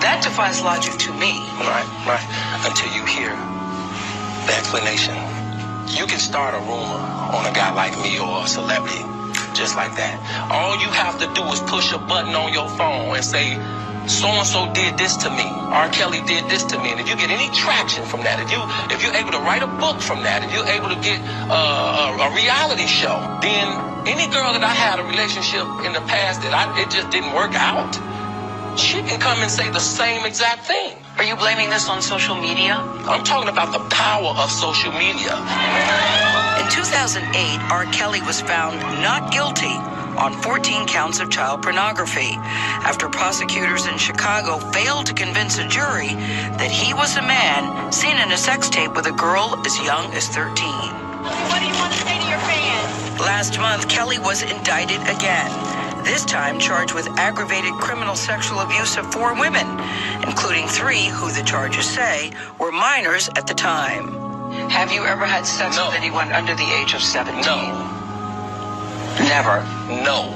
That defies logic to me. Right. Until you hear the explanation. You can start a rumor on a guy like me or a celebrity just like that. All you have to do is push a button on your phone and say, so-and-so did this to me. R.Kelly did this to me. And if you get any traction from that, if you're able to write a book from that, if you're able to get a reality show, then any girl that I had a relationship in the past that it just didn't work out, she can come and say the same exact thing. Are you blaming this on social media? I'm talking about the power of social media. In 2008, R.Kelly was found not guilty on 14 counts of child pornography after prosecutors in Chicago failed to convince a jury that he was a man seen in a sex tape with a girl as young as 13. What do you want to say to your fans? Last month, Kelly was indicted again, this time charged with aggravated criminal sexual abuse of 4 women, including 3 who the charges say were minors at the time. Have you ever had sex with anyone under the age of 17? No. Never? No.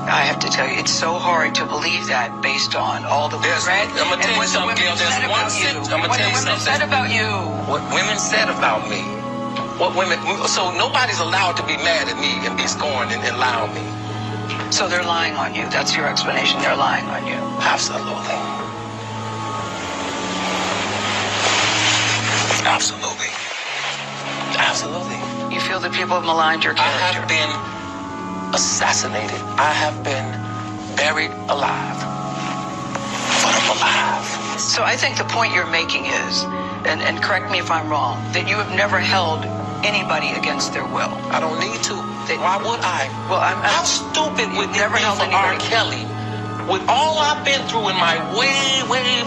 I have to tell you, it's so hard to believe that based on all that we've read. I'm going to tell you something, Gail. There's one sentence. I'm going to tell you something. What women said about you. What women said about me. So nobody's allowed to be mad at me and be scorned and lie on me. So they're lying on you. That's your explanation. They're lying on you. Absolutely. Absolutely. You feel that people have maligned your character? I have been assassinated. I have been buried alive. But I'm alive. So I think the point you're making is, and correct me if I'm wrong, that you have never held anybody against their will. I don't need to. Why would I? Well, how stupid would it be for R.Kelly, with all I've been through in my way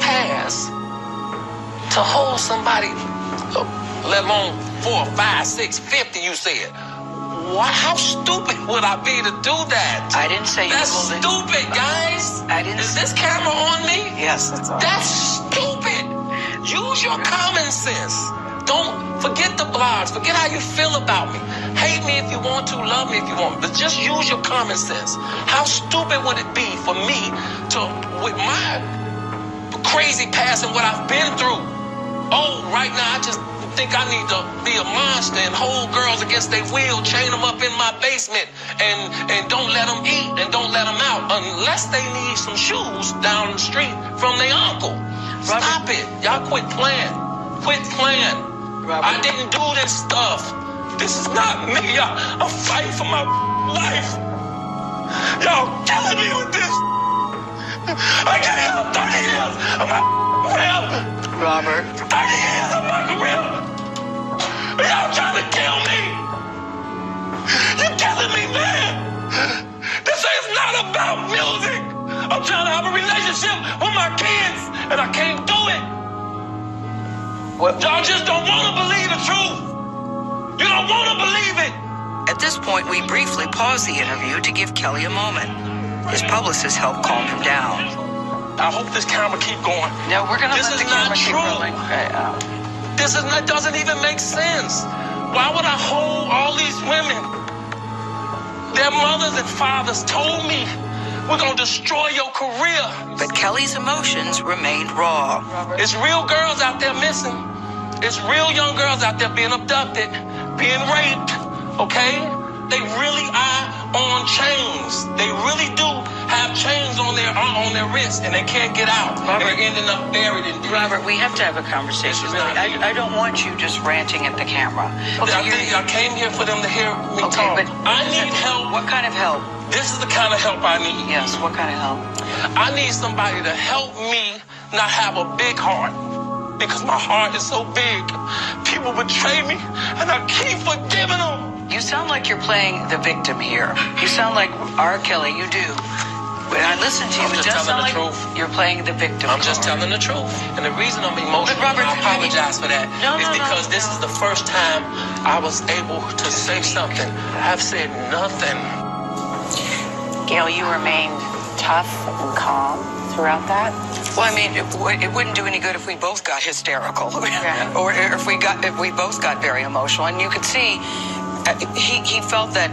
past, to hold somebody, let alone 4, 5, 6, 50, you said. How stupid would I be to do that? I didn't say that's you stupid, guys. Is this camera on me? Yes, it's on. That's stupid. Use your common sense. Don't forget the blogs. Forget how you feel about me. Hate me if you want to, love me if you want, but just use your common sense. How stupid would it be for me to, with my crazy past and what I've been through, right now I just think I need to be a monster and hold girls against their will, chain them up in my basement, and don't let them eat and don't let them out unless they need some shoes down the street from their uncle. Stop it. Y'all quit playing. Quit playing. I didn't do this stuff. This is not me. I'm fighting for my life. Y'all killing me with this. I can't help 30 years of my career. Robert. 30 years of my career. Y'all trying to kill me. You're killing me, man. This is not about music. I'm trying to have a relationship with my kids, and I can't do it. Y'all just don't want to believe the truth. You don't want to believe it. At this point, we briefly paused the interview to give Kelly a moment. His publicist helped calm him down. I hope this camera keep going. No, we're going to let the camera keep rolling. This doesn't even make sense. Why would I hold all these women? Their mothers and fathers told me, we're going to destroy your career. But Kelly's emotions remained raw. It's real girls out there missing. It's real young girls out there being abducted, being raped, okay? They really are on chains. They really do have chains on their wrists, and they can't get out. Robert, and they're ending up buried in deep. Robert, we have to have a conversation. Really, I don't want you just ranting at the camera. Okay, I came here for them to hear me talk. But I need help. What kind of help? This is the kind of help I need. Yes, what kind of help? I need somebody to help me not have a big heart, because my heart is so big. People betray me, and I keep forgiving them. You sound like you're playing the victim here. You sound like R.Kelly, you do. When I listen to you, it does sound like you're playing the victim. I'm just telling the truth. And the reason I'm emotional, Robert, I apologize for that, is because this is the first time I was able to say something. I've said nothing. Gail, you remained tough and calm throughout that? Well, I mean, it wouldn't do any good if we both got hysterical, or if we both got very emotional. And you could see he felt that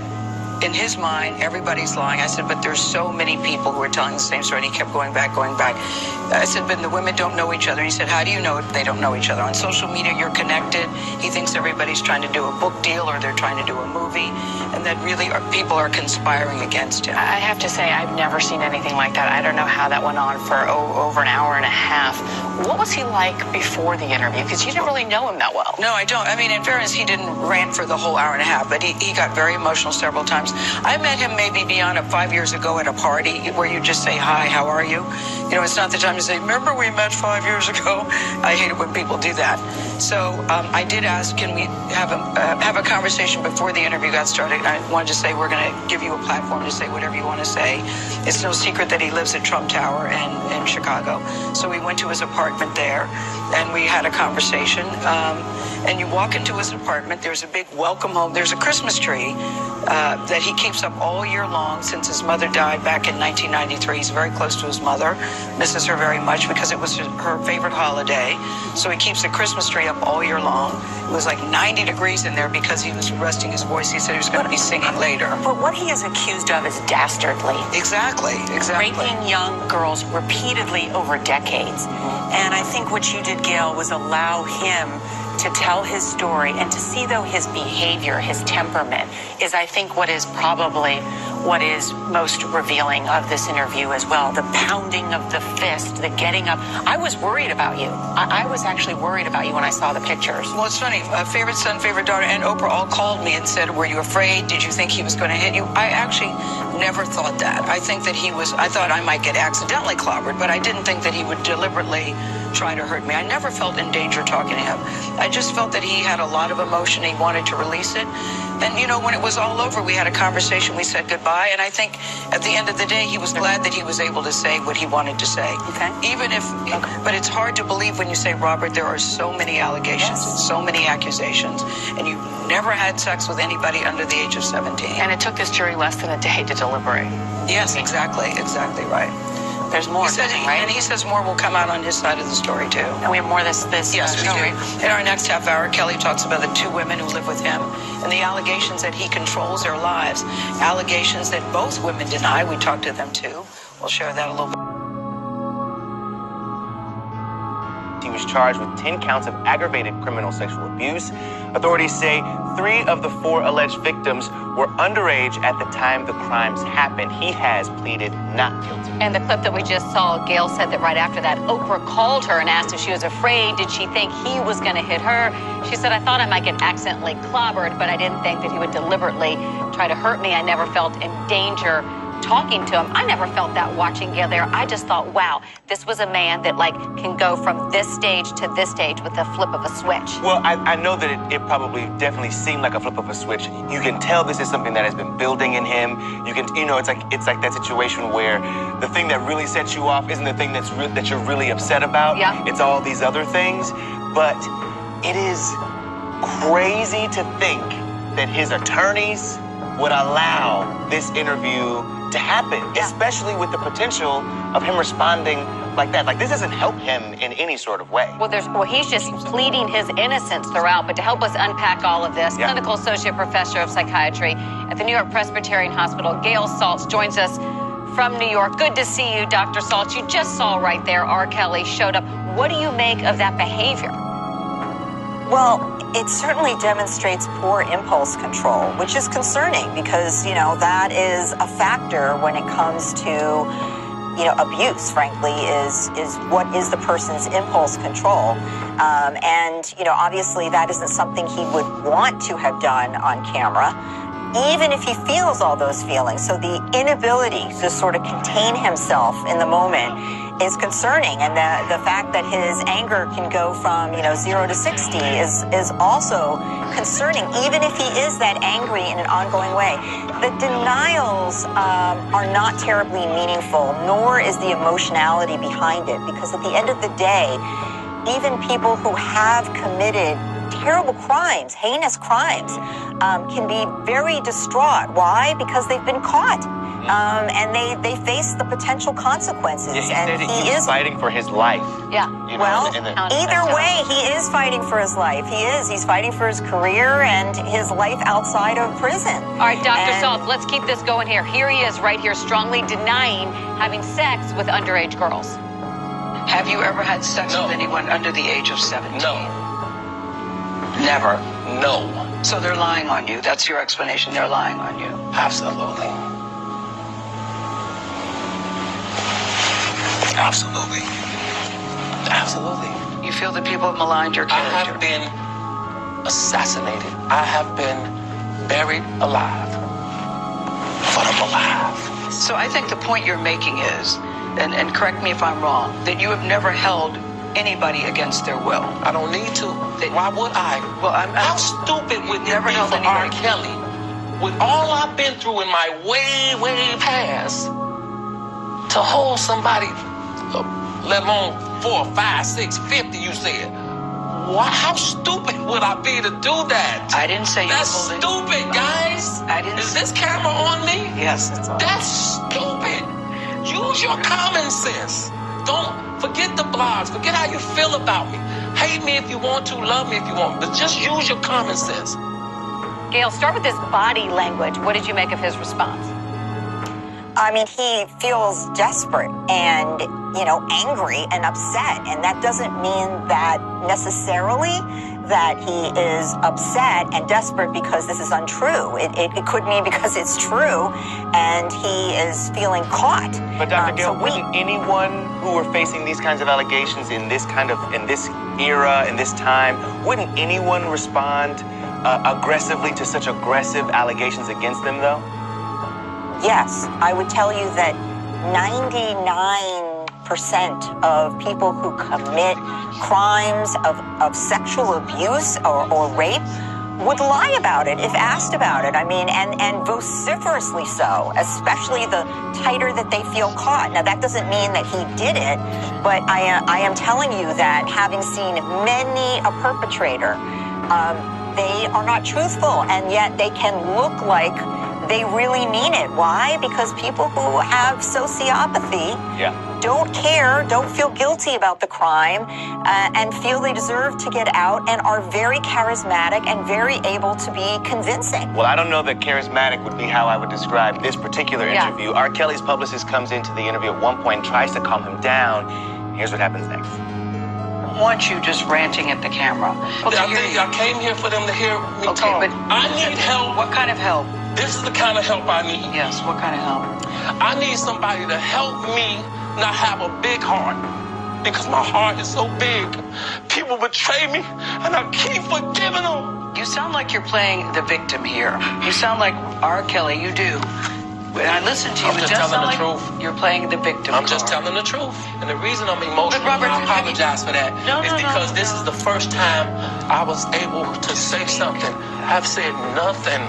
in his mind, everybody's lying. I said, but there's so many people who are telling the same story. And he kept going back. I said, but the women don't know each other. He said, how do you know if they don't know each other? On social media, you're connected. He thinks everybody's trying to do a book deal or they're trying to do a movie, and that really people are conspiring against him. I have to say, I've never seen anything like that. I don't know how that went on for over an hour and a half. What was he like before the interview? Because you didn't really know him that well. No, I don't. I mean, in fairness, he didn't rant for the whole hour and a half, but he got very emotional several times. I met him maybe beyond 5 years ago at a party where you just say, hi, how are you? You know, it's not the time to say, remember we met 5 years ago? I hate it when people do that. So I did ask, can we have a conversation before the interview got started? I wanted to say, we're going to give you a platform to say whatever you want to say. It's no secret that he lives at Trump Tower in Chicago. So we went to his apartment there, and we had a conversation. And you walk into his apartment, there's a big welcome home. There's a Christmas tree that he keeps up all year long since his mother died back in 1993. He's very close to his mother, misses her very much because it was her favorite holiday. So he keeps the Christmas tree up all year long. It was like 90 degrees in there because he was resting his voice. He said he was going to be singing later. But what he is accused of is dastardly. Exactly. Raping young girls repeatedly over decades. And I think what you did, Gail, was allow him to tell his story and to see, though, his behavior, his temperament, is, I think, what is most revealing of this interview as well. The pounding of the fist, the getting up. I was worried about you. I was actually worried about you when I saw the pictures. Well, it's funny. Favorite son, favorite daughter, and Oprah all called me and said, were you afraid? Did you think he was going to hit you? I actually never thought that. I think that I thought I might get accidentally clobbered, but I didn't think that he would deliberately try to hurt me. I never felt in danger talking to him. I just felt that he had a lot of emotion. He wanted to release it. And, you know, when it was all over, we had a conversation. We said goodbye. And I think at the end of the day, he was glad that he was able to say what he wanted to say. Okay. But it's hard to believe when you say, Robert, there are so many allegations, so many accusations, and you've never had sex with anybody under the age of 17. And it took this jury less than a day to deliberate. Yes, exactly right. There's more, right? And he says more will come out on his side of the story, too. And we have more of this Yes, we do. In our next half hour, Kelly talks about the two women who live with him and the allegations that he controls their lives, allegations that both women deny. We talked to them, too. We'll share that a little bit. He was charged with 10 counts of aggravated criminal sexual abuse. Authorities say 3 of the 4 alleged victims were underage at the time the crimes happened. He has pleaded not guilty. And the clip that we just saw, Gail said that right after that, Oprah called her and asked if she was afraid. Did she think he was going to hit her? She said, I thought I might get accidentally clobbered, but I didn't think that he would deliberately try to hurt me. I never felt in danger talking to him. I never felt that watching Gail there. I just thought, wow, this was a man that can go from this stage to this stage with the flip of a switch. Well, I know that it probably definitely seemed like a flip of a switch. You can tell this is something that has been building in him. You can, it's like that situation where the thing that really sets you off isn't the thing that you're really upset about. Yeah. It's all these other things. But it is crazy to think that his attorneys would allow this interview to happen, especially with the potential of him responding like that. Like, this doesn't help him in any sort of way. Well, he's just pleading his innocence throughout. But to help us unpack all of this, clinical associate professor of psychiatry at the New York Presbyterian Hospital, Gail Saltz, joins us from New York. Good to see you, Dr. Saltz. You just saw right there R.Kelly showed up. What do you make of that behavior? Well, it certainly demonstrates poor impulse control, which is concerning because, that is a factor when it comes to, abuse, frankly, is what is the person's impulse control. And obviously that isn't something he would want to have done on camera, even if he feels all those feelings. So the inability to sort of contain himself in the moment is concerning, and the fact that his anger can go from 0 to 60 is also concerning, even if he is that angry in an ongoing way. The denials are not terribly meaningful, nor is the emotionality behind it, because at the end of the day, even people who have committed terrible crimes, heinous crimes, can be very distraught. Why? Because they've been caught. And they face the potential consequences. Yeah, and he is fighting for his life. Yeah. You know, Well, and either way, he is fighting for his life. He is. He's fighting for his career and his life outside of prison. All right, Dr. Saltz, let's keep this going here. Here he is right here strongly denying having sex with underage girls. Have you ever had sex No. with anyone under the age of 17? No. Never. No. So they're lying on you. That's your explanation. They're lying on you. Absolutely. Absolutely. Absolutely. You feel that people have maligned your I character. have been assassinated. I have been buried alive. But I'm alive. So I think the point you're making is, and correct me if I'm wrong, that you have never held anybody against their will. I don't need to. Why would I? Well, How stupid would it never be held for anybody. R.Kelly, with all I've been through in my way, way past, to hold somebody, let alone 4, 5, 6, 50, you said. Why, how stupid would I be to do that? I didn't say you That's hold it. stupid, guys. I didn't. Is this camera on me? Yes, it's on. That's stupid. Use your common sense. Don't forget the blogs. Forget how you feel about me. Hate me if you want to, love me if you want, but just use your common sense. Gail, start with his body language. What did you make of his response? I mean, he feels desperate and, angry and upset. And that doesn't mean that necessarily that he is upset and desperate because this is untrue. It could mean because it's true and he is feeling caught. But Dr. Gail, wouldn't anyone who were facing these kinds of allegations in this era, in this time, wouldn't anyone respond aggressively to such aggressive allegations against them, though? Yes, I would tell you that 99% of people who commit crimes of sexual abuse or rape would lie about it if asked about it. I mean, and vociferously so, especially the tighter that they feel caught. Now, that doesn't mean that he did it, but I am telling you that having seen many a perpetrator, they are not truthful, and yet they can look like they really mean it. Why? Because people who have sociopathy don't care, don't feel guilty about the crime, and feel they deserve to get out, and are very charismatic and very able to be convincing. Well, I don't know that charismatic would be how I would describe this particular interview. R. Kelly's publicist comes into the interview at one point and tries to calm him down. Here's what happens next. I want you just ranting at the camera. I came here for them to hear me talk. But I need help. What kind of help? This is the kind of help I need. Yes, what kind of help? I need somebody to help me not have a big heart, because my heart is so big. People betray me, and I keep forgiving them. You sound like you're playing the victim here. You sound like R. Kelly, you do. When I listen to you, I'm it just does sound telling the like truth. you're playing the victim I'm just card. telling the truth. And the reason I'm emotional, But Robert, and I apologize for that, No, is because this is the first time I was able to say something. I've said nothing.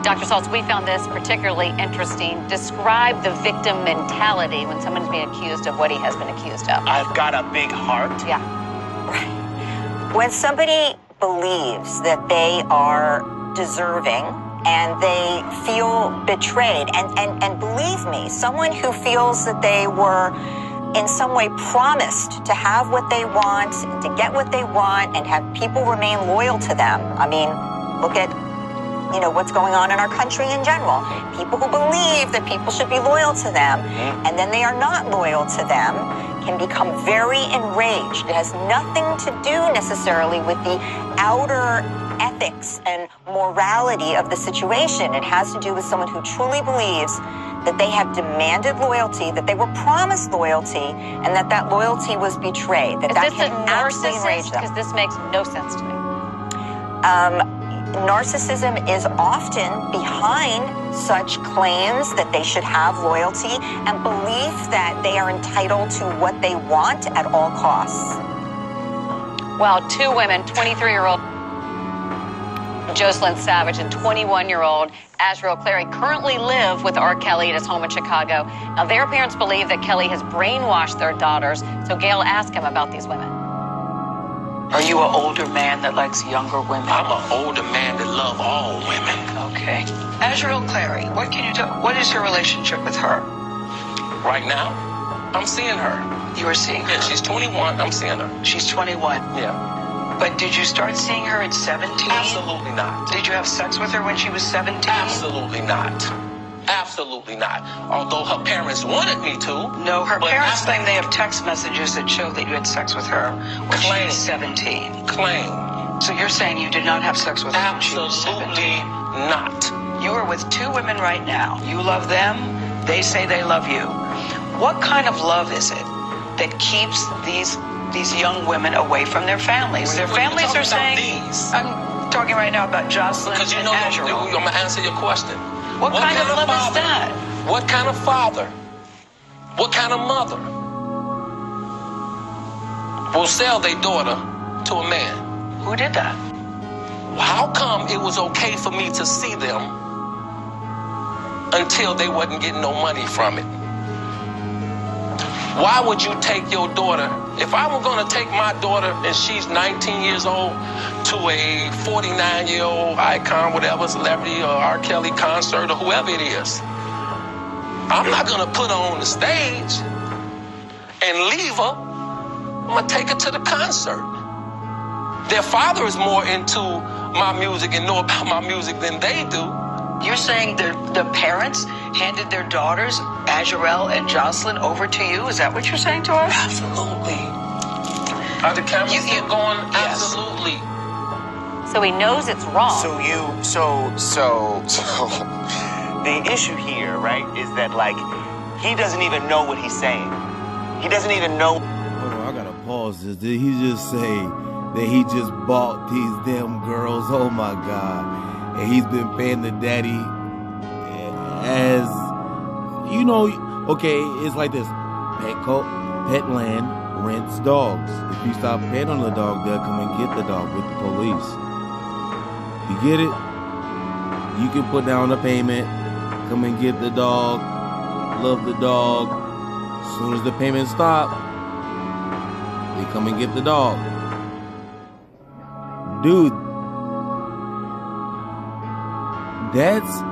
Dr. Saltz, we found this particularly interesting. Describe the victim mentality when someone's being accused of what he has been accused of. I've got a big heart. Yeah. When somebody believes that they are deserving and they feel betrayed, and believe me, someone who feels that they were in some way promised to have what they want, to get what they want, and have people remain loyal to them. I mean, look at what's going on in our country in general. People who believe that people should be loyal to them, and then they are not loyal to them, can become very enraged. It has nothing to do necessarily with the outer ethics and morality of the situation. It has to do with someone who truly believes that they have demanded loyalty, that they were promised loyalty, and that loyalty was betrayed. Is That this can a absolutely enrage narcissist? them. Because this makes no sense to me. Narcissism is often behind such claims that they should have loyalty and belief that they are entitled to what they want at all costs. Well, two women, 23-year-old Jocelyn Savage and 21-year-old Azriel Clary, currently live with R. Kelly at his home in Chicago. Now, their parents believe that Kelly has brainwashed their daughters. So Gail asked him about these women. Are you an older man that likes younger women? I'm an older man that love all women. Okay. Azrael Clary, what can you tell? What is your relationship with her? Right now, I'm seeing her. You are seeing her? Yeah, she's 21. I'm seeing her. She's 21. Yeah. But did you start seeing her at 17? Absolutely not. Did you have sex with her when she was 17? Absolutely not. Absolutely not. Although her parents wanted me to. No, her parents claim they have text messages that show that you had sex with her when she was 17. Claim. So you're saying you did not have sex with her when she was 17? Absolutely not. You are with two women right now. You love them. They say they love you. What kind of love is it that keeps these young women away from their families? Their families are saying... I'm talking right now about Jocelyn because and Azrael. I'm going to answer your question. What kind of love is that? What kind of father? What kind of mother will sell their daughter to a man? Who did that? How come it was okay for me to see them until they wasn't getting no money from it? Why would you take your daughter, if I were going to take my daughter and she's 19 years old to a 49-year-old icon, whatever, celebrity or R.Kelly concert or whoever it is, I'm not going to put her on the stage and leave her. I'm going to take her to the concert. Their father is more into my music and know about my music than they do. You're saying the parents handed their daughters, Azrael and Jocelyn, over to you? Is that what you're saying to us? Absolutely. Are the cameras still going? Yes. Absolutely. So he knows it's wrong. So the issue here, right, is that, like, he doesn't even know what he's saying. He doesn't even know. Hold on, I gotta pause this. Did he just say that he just bought these damn girls? Oh my God. And he's been paying the daddy as, you know, okay, it's like this. Petland rents dogs. If you stop paying on the dog, they'll come and get the dog with the police. You get it? You can put down a payment, come and get the dog, love the dog. As soon as the payment stops, they come and get the dog. Dude, that's